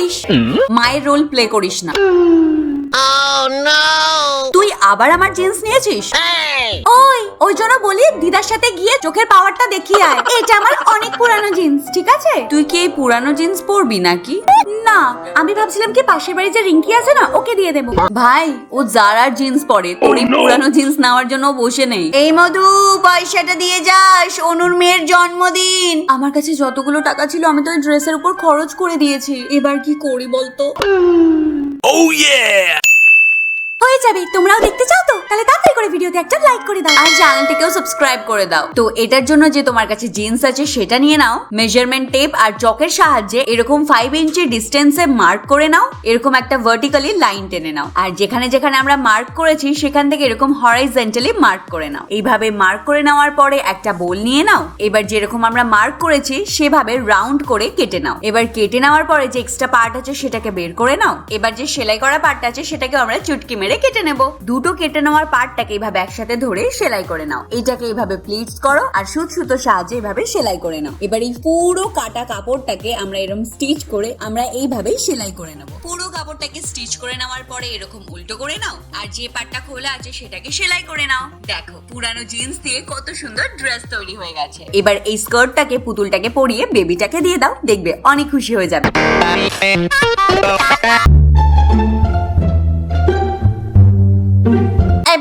করিস, মায়ের role play করিস না। তুই আবার আমার জিন্স নিয়েছিস? ওই জন্য বলি দিদার সাথে গিয়ে চোখের পাওয়ারটা দেখিয়ে আয়। এটা আমার অনেক পুরানো জিন্স, ঠিক আছে? তুই কি এই পুরানো জিন্স পরবি নাকি? না, আমি ভাবছিলাম কি পাশের বাড়ি যে রিঙ্কি আছে না, ওকে দিয়ে দেবো। ভাই, ও জারার জিন্স পরে, তোর এই পুরানো জিন্স নেওয়ার জন্য বসে নেই। এই মধু, পয়সাটা দিয়ে যাস, অনুর মেয়ের জন্মদিন। আমার কাছে যতগুলো টাকা ছিল আমি তো ওই ড্রেসের উপর খরচ করে দিয়েছি, এবার কি করি বলতো? হয়ে যাবে। তোমরাও দেখতে চাও তো? তাহলে তাড়াতাড়ি করে ভিডিওতে একটা লাইক করে দাও আর চ্যানেলটিকেও সাবস্ক্রাইব করে দাও। তো এটার জন্য যে তোমার কাছে জিন্স আছে সেটা নিয়ে নাও, মেজারমেন্ট টেপ আর চকের সাহায্যে এরকম 5 ইঞ্চি ডিস্টেন্সে মার্ক করে নাও, এরকম একটা ভার্টিক্যালি লাইন টেনে নাও। আর যেখানে যেখানে আমরা মার্ক করেছি সেখান থেকে এরকম হরাইজন্টালি মার্ক করে নাও। এইভাবে মার্ক করে নেওয়ার পরে একটা বোল নিয়ে নাও। এবার যেরকম আমরা মার্ক করেছি সেভাবে রাউন্ড করে কেটে নাও। এবার কেটে নেওয়ার পরে যে এক্সট্রা পার্ট আছে সেটাকে বের করে নাও। এবার যে সেলাই করা পার্ট আছে সেটাকে আমরা চুটকি মেরে কেটে নেব। দুটো কেটে নেওয়ার পার্টটাকে এইভাবে একসাথে ধরে সেলাই করে নাও। এটাকে এইভাবে প্লিটস করো আর সুতোর সাহায্যে এইভাবে সেলাই করে নাও। এবার এই পুরো কাটা কাপড়টাকে আমরা এরকম স্টিচ করে আমরা এইভাবেই সেলাই করে নেব। পুরো কাপড়টাকে স্টিচ করে নেওয়ার পরে এরকম উল্টো করে নাও আর যে পার্টটা খোলা আছে সেটাকে সেলাই করে নাও। দেখো, পুরানো জিন্স দিয়ে কত সুন্দর ড্রেস তৈরি হয়ে গেছে। এবার এই স্কার্টটাকে পুতুলটাকে পরিয়ে বেবিটাকে দিয়ে দাও, দেখবে অনেক খুশি হয়ে যাবে।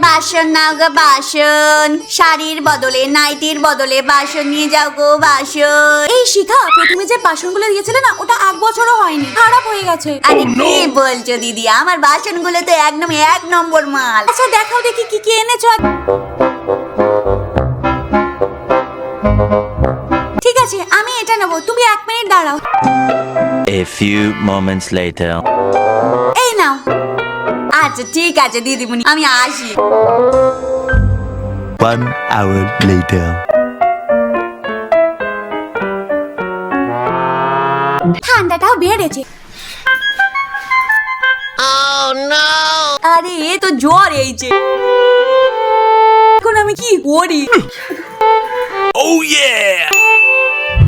বাসন নাও গো বাসন, শাড়ির বদলে নাইটির বদলে বাসন নিয়ে যাও গো বাসন। এই শিখা, প্রথমে যে বাসনগুলো দিয়েছিলে না ওটা 1 বছরও হয়নি, খারাপ হয়ে গেছে। আরে কি বলছো দিদি, আমার বাসনগুলো তো একদম 1 নম্বর মাল। আচ্ছা দেখাও দেখি কি কি এনেছো। ঠিক আছে, আমি এটা নেবো, তুমি 1 মিনিট দাঁড়াও। A few moments later. এই নাও। আচ্ছা ঠিক আছে দিদিমণি, আমি আসি। 1 hour later. ঠান্ডাটাও বেড়েছে। আরে এ তো জ্বর এইছে, এখন আমি কি করি?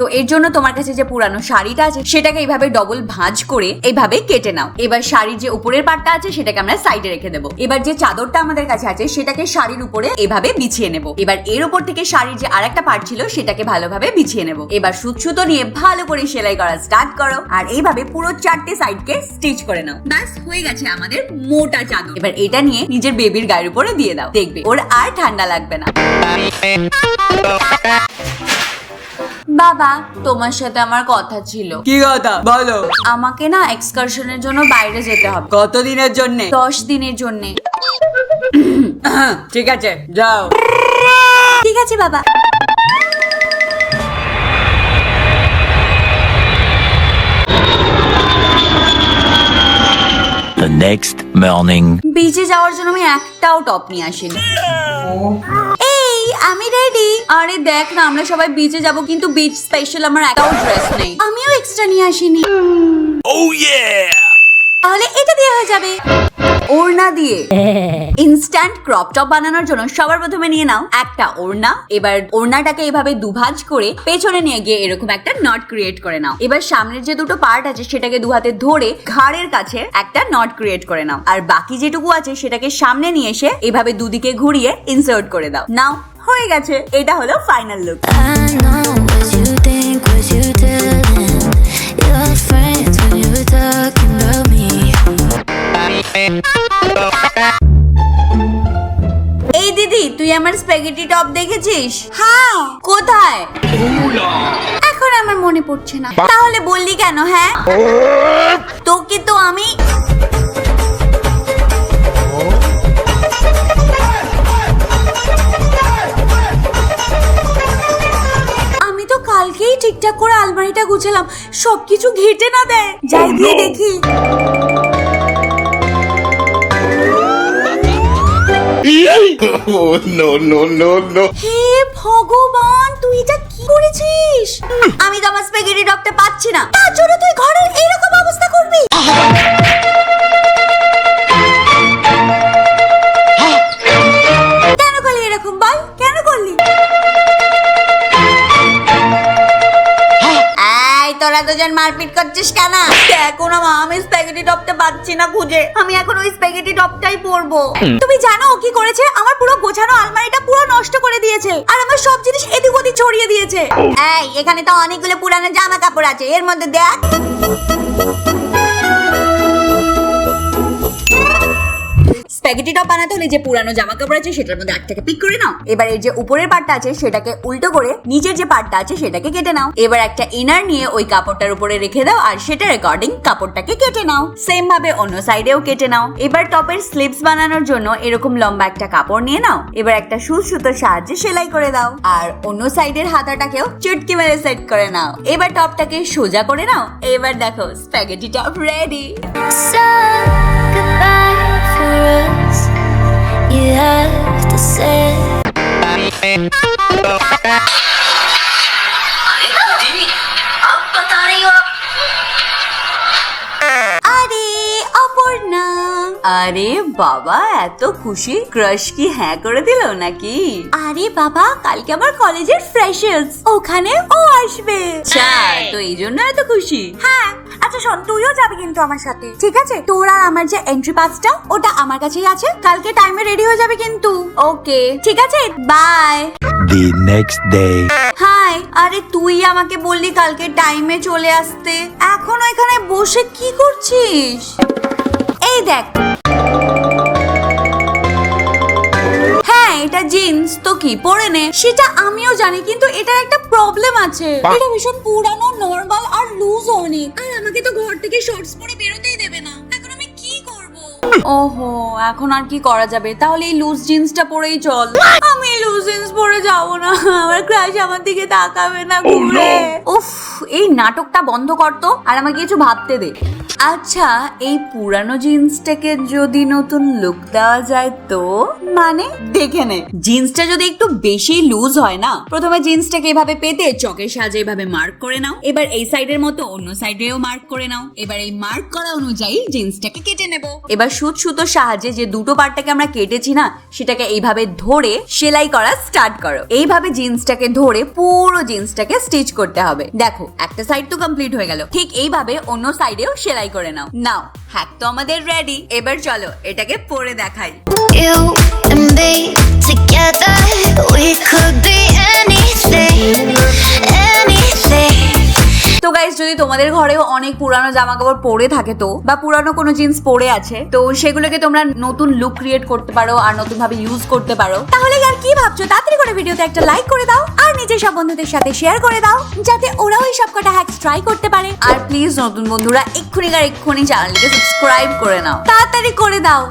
তো এর জন্য তোমার কাছে যে পুরানো শাড়িটা আছে সেটাকে এইভাবে ডবল ভাঁজ করে এইভাবে কেটে নাও। এবার শাড়ির যে উপরের পাটটা আছে সেটাকে আমরা সাইডে রেখে দেবো। এবার যে চাদরটা আমাদের কাছে আছে সেটাকে শাড়ির উপরে এভাবে বিছিয়ে নেব। এবার এর উপর থেকে শাড়ির যে আরেকটা পার্ট ছিল সেটাকে ভালোভাবে বিছিয়ে নেব। এবার সুতো নিয়ে ভালো করে সেলাই করা স্টার্ট করো আর এইভাবে পুরো 4টে সাইডকে স্টিচ করে নাও। ব্যাস হয়ে গেছে আমাদের মোটা চাদর। এবার এটা নিয়ে নিজের বেবির গায়ের উপরে দিয়ে দাও, দেখবে ওর আর ঠান্ডা লাগবে না। বাবা, তোমার সাথে আমার কথা ছিল। কি কথা বলো? আমাকে না এক্সকারশনের জন্য বাইরে যেতে হবে। কতদিনের জন্য? 10 দিনের জন্য। ঠিক আছে, যাও। ঠিক আছে বাবা। The next morning. বিচে যাওয়ার জন্য আমি একটাও টপ নিয়ে আসিনি। এই আমি রেডি। আরে দেখ না, আমরা সবাই বিচে যাব কিন্তু বিচ স্পেশাল আমার একটাও ড্রেস নেই। আমিও এক্সট্রা নিয়ে আসিনি। তাহলে এটা দিয়ে হয়ে যাবে। ওড়না দিয়ে ইনস্ট্যান্ট ক্রপ টপ বানানোর জন্য সবার প্রথমে নিয়ে নাও একটা ওড়না। এবার ওড়নাটাকে এভাবে দুভাঁজ করে পেছনে নিয়ে গিয়ে এরকম একটা নট ক্রিয়েট করে নাও। এবার সামনের যে দুটো পার্ট আছে সেটাকে 2 হাতে ধরে ঘাড়ের কাছে একটা নট ক্রিয়েট করে নাও। আর বাকি যেটুকু আছে সেটাকে সামনে নিয়ে এসে এভাবে দুদিকে ঘুরিয়ে ইনসার্ট করে দাও। নাও, হয়ে গেছে। এটা হলো ফাইনাল লুক। এই দিদি, তুই আমার স্প্যাগেটি টপ দেখেছিস? হ্যাঁ। কোথায়? এখন আমার মনে পড়ছে না। তাহলে বললি কেন? হ্যাঁ, তোকে তো আমি কালকেই ঠিকঠাক করে আলমারিটা গুছালাম, সবকিছু ঘেটে না দেয়। যাই গিয়ে দেখি। হে ভগবান, তুই এটা কি করেছিস? আমি তো আমার স্প্যাগেটি টপটা পাচ্ছি না, তার জন্য তুই ঘরের এরকম অবস্থা করবি? কেন করলি এরকম? বল, কেন করলি? তোরা তোরা দুজন মারপিট করছিস কেন? দেখো না মা, আমি স্প্যাগেটি টপটা পাচ্ছি না খুঁজে। আমি এখন ওই স্প্যাগেটি টপটাই পরবো। তুমি জানো ও কি করেছে? আমার পুরো গোছানো আলমারিটা পুরো নষ্ট করে দিয়েছে আর আমার সব জিনিস এদিক ওদিক ছড়িয়ে দিয়েছে। এই, এখানে তো অনেকগুলো পুরানো জামা কাপড় আছে, এর মধ্যে দেখ। স্প্যাগেটি টপ বানাতে হলে যে পুরানো জামা কাপড় আছে সেটার মধ্যে একটাকে পিক করে নাও। এবার এই যে উপরের পার্টটা আছে সেটাকে উল্টো করে নিচের যে পার্টটা আছে সেটাকে কেটে নাও। এবার একটা ইনার নিয়ে ওই কাপড়টার উপরে রেখে দাও আর সেটার অ্যাকর্ডিং কাপড়টাকে কেটে নাও। সেম ভাবে অন্য সাইডেও কেটে নাও। এবার টপের স্লিভস বানানোর জন্য এরকম লম্বা একটা কাপড় নিয়ে নাও। এবার একটা সুতোর সাহায্যে সেলাই করে দাও আর অন্য সাইডের হাতাটাকেও চুটকি মেরে সেট করে নাও। এবার টপটাকে সোজা করে নাও। এবার দেখো spaghetti top ready. You have to say আরে অপর্ণা, আরে বাবা এত খুশি, ক্রাশ কি হ্যাঁ করে দিল নাকি? আরে বাবা, কালকে আমার কলেজের ফ্রেশার্স, ওখানে ও আসবে। তো এই জন্য এত খুশি? হ্যাঁ। আচ্ছা শোন, তুইও যাবি কিন্তু আমার সাথে, ঠিক আছে? তোর আর আমার যে এন্ট্রি পাসটা ওটা আমার কাছেই আছে, কালকে টাইমে রেডি হয়ে যাবে কিন্তু। ওকে ঠিক আছে, bye. The next day. Hi, আরে তুই আমাকে বললি কালকে টাইমে চলে আসতে, এখন এখানে বসে কি করছিস? এই দেখ, হ্যাঁ এটা জিন্স, তো কি পরে নে। সেটা আমিও জানি, কিন্তু এটার একটা প্রবলেম আছে, এটা ভীষণ পুরানো, নরমাল আর লুজ অনেক, আর আমাকে তো ঘর থেকে শর্টস পরে বেরোতেই দেবে না। এখন আমি কি করব? ওহো, এখন আর কি করা যাবে? তাহলে এই লুজ জিন্সটা পরেই চল। আমি লুজ জিন্স পরে যাবো না, আমার ক্রাশ আমার দিকে তাকাবে না ঘুরে। উফ, এই নাটকটা বন্ধ কর তো, আর আমাকে কিছু ভাবতে দে। আচ্ছা, এই পুরানো জিন্সটাকে যদি নতুন লুক দেওয়া যায় তো? মানে দেখে নে, জিন্সটা যদি একটু বেশি লুজ হয় না, প্রথমে জিন্সটাকে এভাবে পেতে চকের সাহায্যে এভাবে মার্ক করে নাও। এবার এই সাইডের মতো অন্য সাইডেও মার্ক করে নাও। এবার এই মার্ক করা অনুযায়ী জিন্সটাকে কেটে নেব। এবার সুতোর সাহায্যে যে দুটো পার্টটাকে আমরা কেটেছি না, সেটাকে এইভাবে ধরে সেলাই করা স্টার্ট করো। এইভাবে জিন্সটাকে ধরে পুরো জিন্সটাকে স্টিচ করতে হবে। দেখো একটা সাইড তো কমপ্লিট হয়ে গেল, ঠিক এইভাবে অন্য সাইডেও সেলাই করে নাও। নাও, হ্যাক তো আমাদের রেডি। এবার চলো এটাকে পরে দেখাই। you and me together. We could be anything, anything. তো গাইস, যদি তোমাদের ঘরেও অনেক পুরানো জামা কাপড় পরে থাকে তো, বা পুরানো কোনো জিন্স পরে আছে তো, সেগুলোকে তোমরা নতুন লুক ক্রিয়েট করতে পারো আর নতুন ভাবে ইউজ করতে পারো। তাহলে আর কি ভাবছো? তাড়াতাড়ি করে ভিডিওতে একটা লাইক করে দাও আর নিজের সব বন্ধুদের সাথে শেয়ার করে দাও, যাতে ওরাও এই সব কটা হ্যাকস ট্রাই করতে পারে। আর প্লিজ নতুন বন্ধুরা এক্ষুনি চ্যানেলটিকে সাবস্ক্রাইব করে নাও, তাড়াতাড়ি করে দাও।